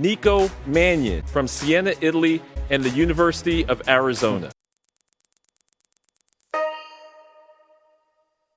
Nico Mannion from Siena, Italy, and the University of Arizona.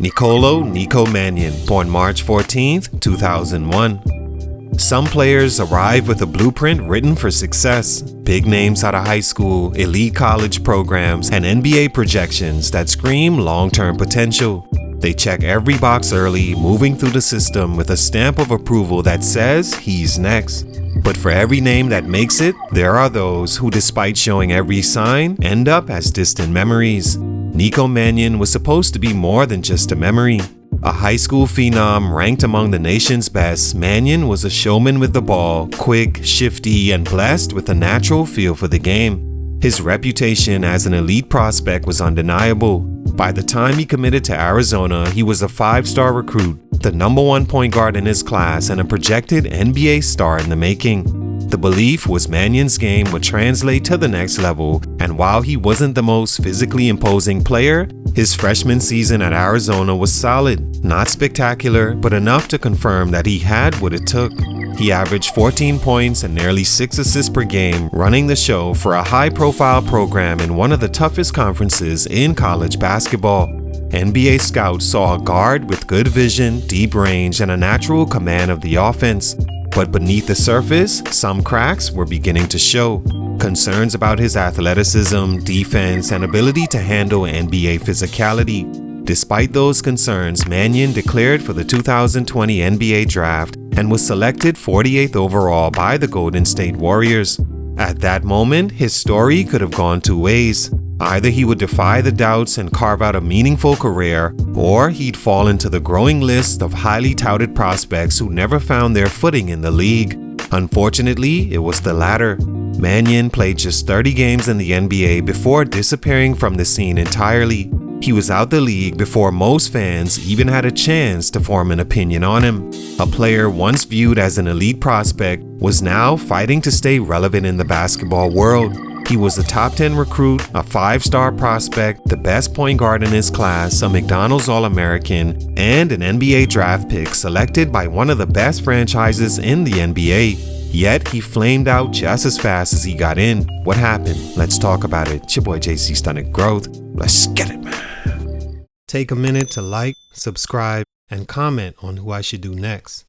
Nico Mannion, born March 14, 2001. Some players arrive with a blueprint written for success. Big names out of high school, elite college programs, and NBA projections that scream long-term potential. They check every box early, moving through the system with a stamp of approval that says he's next. But for every name that makes it, there are those who, despite showing every sign, end up as distant memories. Nico Mannion was supposed to be more than just a memory. A high school phenom ranked among the nation's best, Mannion was a showman with the ball, quick, shifty, and blessed with a natural feel for the game. His reputation as an elite prospect was undeniable. By the time he committed to Arizona, he was a 5-star recruit, the #1 point guard in his class, and a projected NBA star in the making. The belief was Mannion's game would translate to the next level, and while he wasn't the most physically imposing player, his freshman season at Arizona was solid. Not spectacular, but enough to confirm that he had what it took. He averaged 14 points and nearly 6 assists per game, running the show for a high-profile program in one of the toughest conferences in college basketball. NBA scouts saw a guard with good vision, deep range, and a natural command of the offense. But beneath the surface, some cracks were beginning to show. Concerns about his athleticism, defense, and ability to handle NBA physicality. Despite those concerns, Mannion declared for the 2020 NBA draft and was selected 48th overall by the Golden State Warriors. At that moment, his story could have gone two ways. Either he would defy the doubts and carve out a meaningful career, or he'd fall into the growing list of highly touted prospects who never found their footing in the league. Unfortunately, it was the latter. Mannion played just 30 games in the NBA before disappearing from the scene entirely. He was out the league before most fans even had a chance to form an opinion on him. A player once viewed as an elite prospect was now fighting to stay relevant in the basketball world. He was a top 10 recruit, a 5-star prospect, the best point guard in his class, a McDonald's All-American, and an NBA draft pick selected by one of the best franchises in the NBA. Yet he flamed out just as fast as he got in. What happened? Let's talk about it. It's your boy JC Stunted Growth. Let's get it, man. Take a minute to like, subscribe, and comment on who I should do next.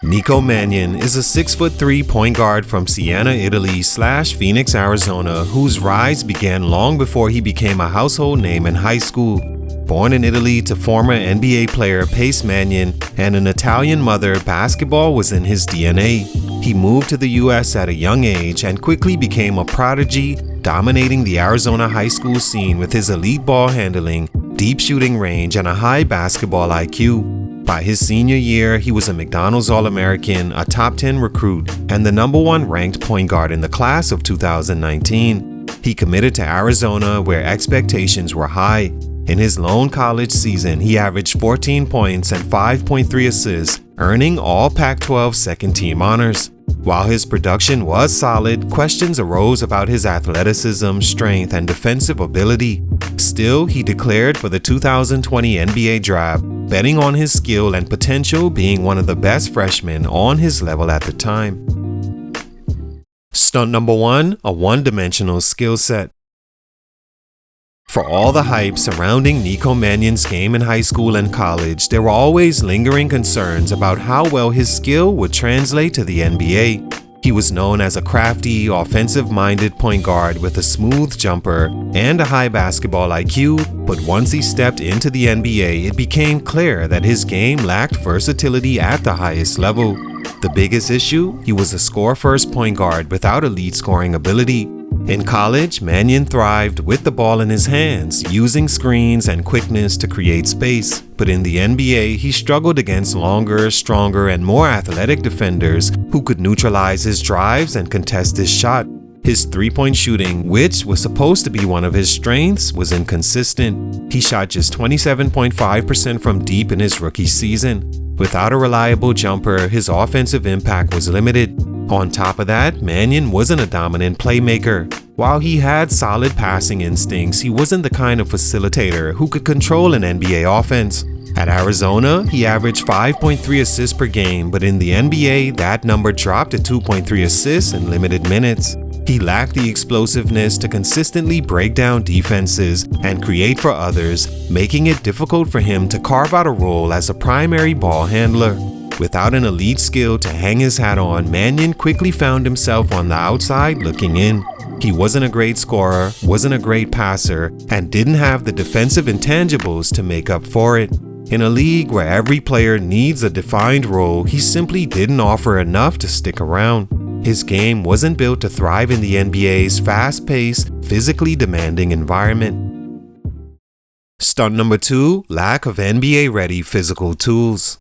Nico Mannion is a 6'3" point guard from Siena, Italy / Phoenix, Arizona, whose rise began long before he became a household name in high school. Born in Italy to former NBA player Pace Mannion and an Italian mother, basketball was in his DNA. He moved to the US at a young age and quickly became a prodigy, dominating the Arizona high school scene with his elite ball handling, deep shooting range, and a high basketball IQ. By his senior year, he was a McDonald's All-American, a top 10 recruit, and the #1 ranked point guard in the class of 2019. He committed to Arizona, where expectations were high. In his lone college season, he averaged 14 points and 5.3 assists, earning all Pac-12 second-team honors. While his production was solid, questions arose about his athleticism, strength, and defensive ability. Still, he declared for the 2020 NBA draft, betting on his skill and potential, being one of the best freshmen on his level at the time. Stunt number 1, a one-dimensional skill set. For all the hype surrounding Nico Mannion's game in high school and college, there were always lingering concerns about how well his skill would translate to the NBA. He was known as a crafty, offensive-minded point guard with a smooth jumper and a high basketball IQ, but once he stepped into the NBA, it became clear that his game lacked versatility at the highest level. The biggest issue? He was a score-first point guard without elite scoring ability. In college, Mannion thrived with the ball in his hands, using screens and quickness to create space. But in the NBA, he struggled against longer, stronger, and more athletic defenders who could neutralize his drives and contest his shot. His three-point shooting, which was supposed to be one of his strengths, was inconsistent. He shot just 27.5% from deep in his rookie season. Without a reliable jumper, his offensive impact was limited. On top of that, Mannion wasn't a dominant playmaker. While he had solid passing instincts, he wasn't the kind of facilitator who could control an NBA offense. At Arizona, he averaged 5.3 assists per game, but in the NBA, that number dropped to 2.3 assists in limited minutes. He lacked the explosiveness to consistently break down defenses and create for others, making it difficult for him to carve out a role as a primary ball handler. Without an elite skill to hang his hat on, Mannion quickly found himself on the outside looking in. He wasn't a great scorer, wasn't a great passer, and didn't have the defensive intangibles to make up for it. In a league where every player needs a defined role, he simply didn't offer enough to stick around. His game wasn't built to thrive in the NBA's fast-paced, physically demanding environment. Stunt number 2, lack of NBA-ready physical tools.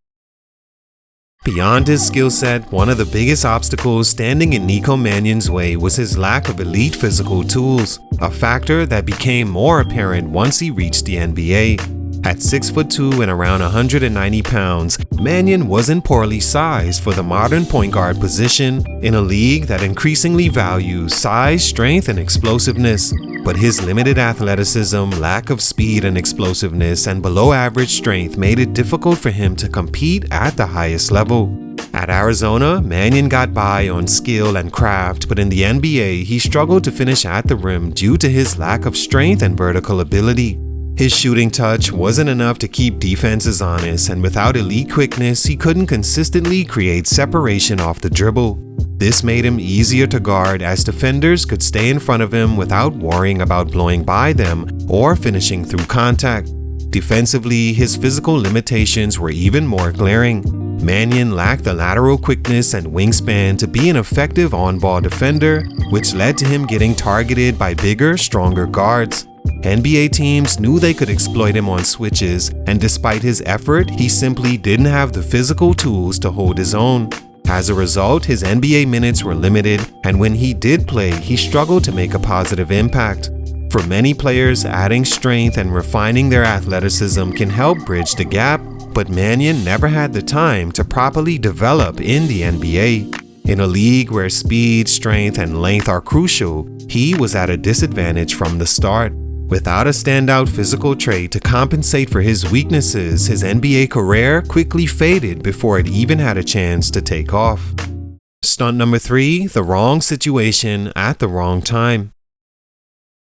Beyond his skill set, one of the biggest obstacles standing in Nico Mannion's way was his lack of elite physical tools, a factor that became more apparent once he reached the NBA. At 6'2" and around 190 pounds, Mannion wasn't poorly sized for the modern point guard position in a league that increasingly values size, strength, and explosiveness. But his limited athleticism, lack of speed and explosiveness, and below-average strength made it difficult for him to compete at the highest level. At Arizona, Mannion got by on skill and craft, but in the NBA, he struggled to finish at the rim due to his lack of strength and vertical ability. His shooting touch wasn't enough to keep defenses honest, and without elite quickness, he couldn't consistently create separation off the dribble. This made him easier to guard as defenders could stay in front of him without worrying about blowing by them or finishing through contact. Defensively, his physical limitations were even more glaring. Mannion lacked the lateral quickness and wingspan to be an effective on-ball defender, which led to him getting targeted by bigger, stronger guards. NBA teams knew they could exploit him on switches, and despite his effort, he simply didn't have the physical tools to hold his own. As a result, his NBA minutes were limited, and when he did play, he struggled to make a positive impact. For many players, adding strength and refining their athleticism can help bridge the gap, but Mannion never had the time to properly develop in the NBA. In a league where speed, strength, and length are crucial, he was at a disadvantage from the start. Without a standout physical trait to compensate for his weaknesses, his NBA career quickly faded before it even had a chance to take off. Stunt number 3, the wrong situation at the wrong time.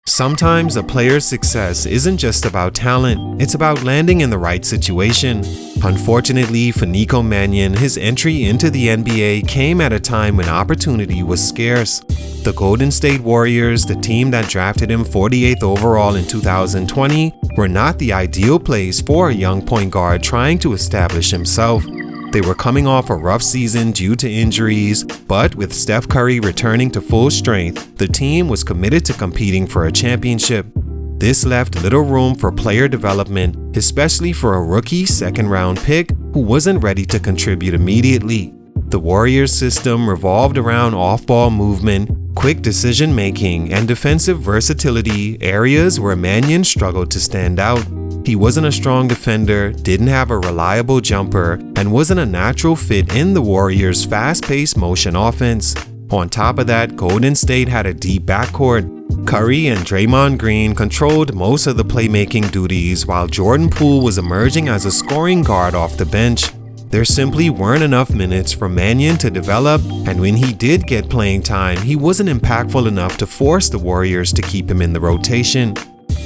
Sometimes a player's success isn't just about talent, it's about landing in the right situation. Unfortunately for Nico Mannion, his entry into the NBA came at a time when opportunity was scarce. The Golden State Warriors, the team that drafted him 48th overall in 2020, were not the ideal place for a young point guard trying to establish himself. They were coming off a rough season due to injuries, but with Steph Curry returning to full strength, the team was committed to competing for a championship. This left little room for player development, especially for a rookie second-round pick who wasn't ready to contribute immediately. The Warriors' system revolved around off-ball movement, quick decision-making, and defensive versatility, areas where Mannion struggled to stand out. He wasn't a strong defender, didn't have a reliable jumper, and wasn't a natural fit in the Warriors' fast-paced motion offense. On top of that, Golden State had a deep backcourt. Curry and Draymond Green controlled most of the playmaking duties, while Jordan Poole was emerging as a scoring guard off the bench. There simply weren't enough minutes for Mannion to develop, and when he did get playing time, he wasn't impactful enough to force the Warriors to keep him in the rotation.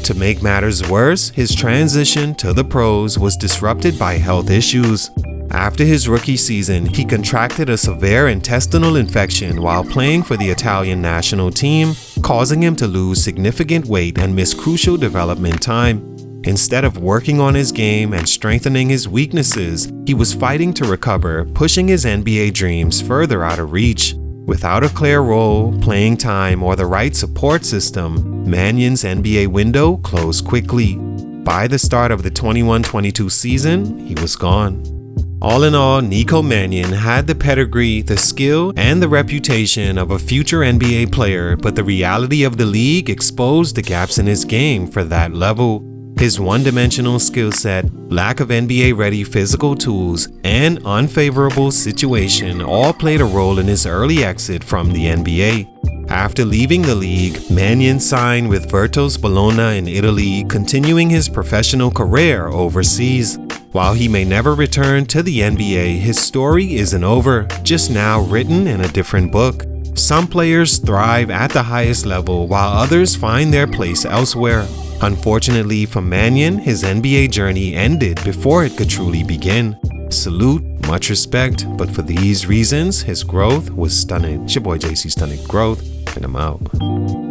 To make matters worse, his transition to the pros was disrupted by health issues. After his rookie season, he contracted a severe intestinal infection while playing for the Italian national team, causing him to lose significant weight and miss crucial development time. Instead of working on his game and strengthening his weaknesses, he was fighting to recover, pushing his NBA dreams further out of reach. Without a clear role, playing time, or the right support system, Mannion's NBA window closed quickly. By the start of the 21-22 season, he was gone. All in all, Nico Mannion had the pedigree, the skill, and the reputation of a future NBA player, but the reality of the league exposed the gaps in his game for that level. His one-dimensional skill set, lack of NBA-ready physical tools, and unfavorable situation all played a role in his early exit from the NBA. After leaving the league, Mannion signed with Virtus Bologna in Italy, continuing his professional career overseas. While he may never return to the NBA, his story isn't over, just now written in a different book. Some players thrive at the highest level while others find their place elsewhere. Unfortunately for Mannion, his NBA journey ended before it could truly begin. Salute, much respect, but for these reasons, his growth was stunted. It's your boy JC Stunted Growth, and I'm out.